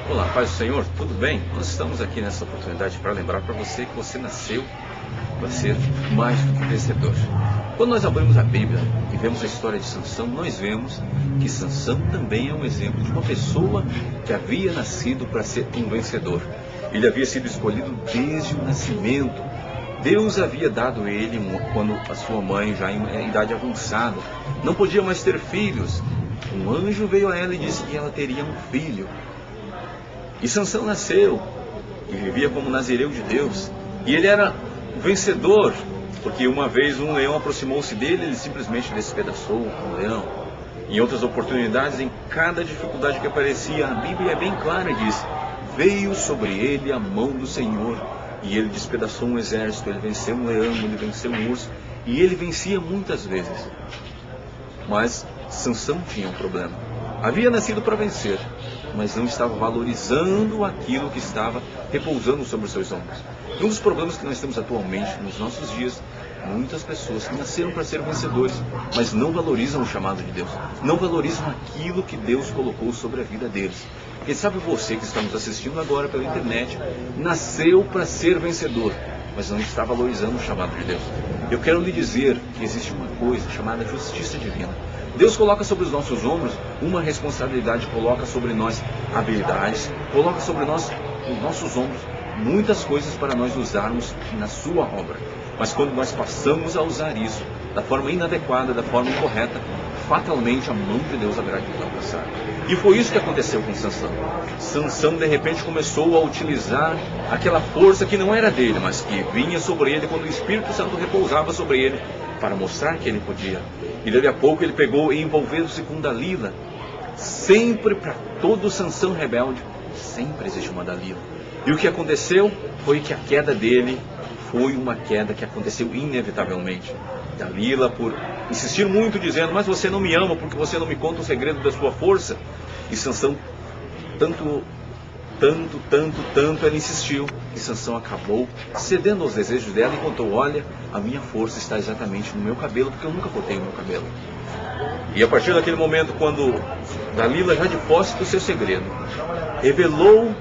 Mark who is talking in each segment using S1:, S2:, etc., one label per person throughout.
S1: Olá, paz do Senhor, tudo bem? Nós estamos aqui nessa oportunidade para lembrar para você que você nasceu para ser mais do que vencedor. Quando nós abrimos a Bíblia e vemos a história de Sansão, nós vemos que Sansão também é um exemplo de uma pessoa que havia nascido para ser um vencedor. Ele havia sido escolhido desde o nascimento. Deus havia dado ele, quando a sua mãe, já em idade avançada, não podia mais ter filhos. Um anjo veio a ela e disse que ela teria um filho. E Sansão nasceu e vivia como nazireu de Deus. E ele era vencedor, porque uma vez um leão aproximou-se dele, ele simplesmente despedaçou o leão. Em outras oportunidades, em cada dificuldade que aparecia, a Bíblia é bem clara e diz: veio sobre ele a mão do Senhor, e ele despedaçou um exército, ele venceu um leão, ele venceu um urso, e ele vencia muitas vezes. Mas Sansão tinha um problema. Havia nascido para vencer, mas não estava valorizando aquilo que estava repousando sobre os seus ombros. E um dos problemas que nós temos atualmente nos nossos dias, muitas pessoas que nasceram para ser vencedores, mas não valorizam o chamado de Deus, não valorizam aquilo que Deus colocou sobre a vida deles. Quem sabe você que está nos assistindo agora pela internet, nasceu para ser vencedor, mas não está valorizando o chamado de Deus. Eu quero lhe dizer que existe uma coisa chamada justiça divina. Deus coloca sobre os nossos ombros uma responsabilidade, coloca sobre nós habilidades, coloca sobre nós, os nossos ombros, muitas coisas para nós usarmos na sua obra. Mas quando nós passamos a usar isso da forma inadequada, da forma incorreta, fatalmente a mão de Deus haverá de nos alcançar. E foi isso que aconteceu com Sansão. Sansão de repente começou a utilizar aquela força que não era dele, mas que vinha sobre ele quando o Espírito Santo repousava sobre ele, para mostrar que ele podia. E dali a pouco ele pegou e envolveu-se com Dalila. Sempre, para todo Sansão rebelde, sempre existe uma Dalila. E o que aconteceu foi que a queda dele foi uma queda que aconteceu inevitavelmente. Dalila, por insistir muito, dizendo: mas você não me ama porque você não me conta o segredo da sua força. E Sansão, tanto ela insistiu, e Sansão acabou cedendo aos desejos dela e contou: olha, a minha força está exatamente no meu cabelo, porque eu nunca cortei o meu cabelo. E a partir daquele momento, quando Dalila, já de posse do seu segredo, revelou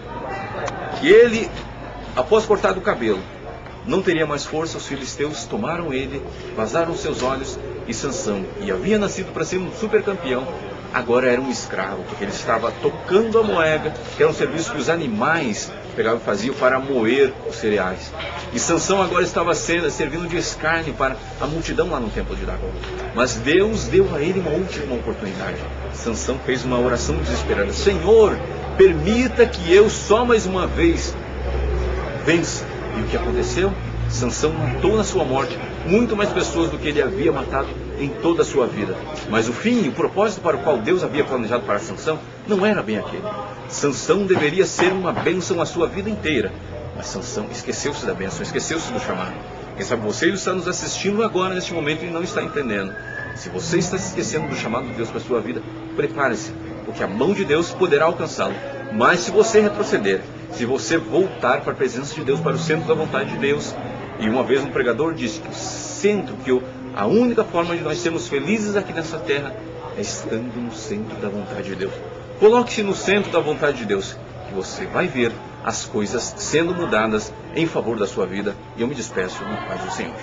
S1: que ele, após cortar o cabelo, não teria mais força, os filisteus tomaram ele, vazaram seus olhos, e Sansão, que havia nascido para ser um super campeão, agora era um escravo, porque ele estava tocando a moega, que era um serviço que os animais pegavam e faziam para moer os cereais. E Sansão agora estava servindo de escárnio para a multidão lá no templo de Dagom. Mas Deus deu a ele uma última oportunidade. Sansão fez uma oração desesperada: Senhor, permita que eu só mais uma vez vença. E o que aconteceu? Sansão matou na sua morte muito mais pessoas do que ele havia matado em toda a sua vida. Mas o fim, o propósito para o qual Deus havia planejado para Sansão não era bem aquele. Sansão deveria ser uma bênção a sua vida inteira. Mas Sansão esqueceu-se da bênção, esqueceu-se do chamado. Quem sabe você está nos assistindo agora, neste momento, e não está entendendo. Se você está se esquecendo do chamado de Deus para a sua vida, prepare-se, porque a mão de Deus poderá alcançá-lo. Mas se você retroceder, se você voltar para a presença de Deus, para o centro da vontade de Deus, e uma vez um pregador disse que o centro, a única forma de nós sermos felizes aqui nessa terra é estando no centro da vontade de Deus. Coloque-se no centro da vontade de Deus, que você vai ver as coisas sendo mudadas em favor da sua vida. E eu me despeço na paz do Senhor.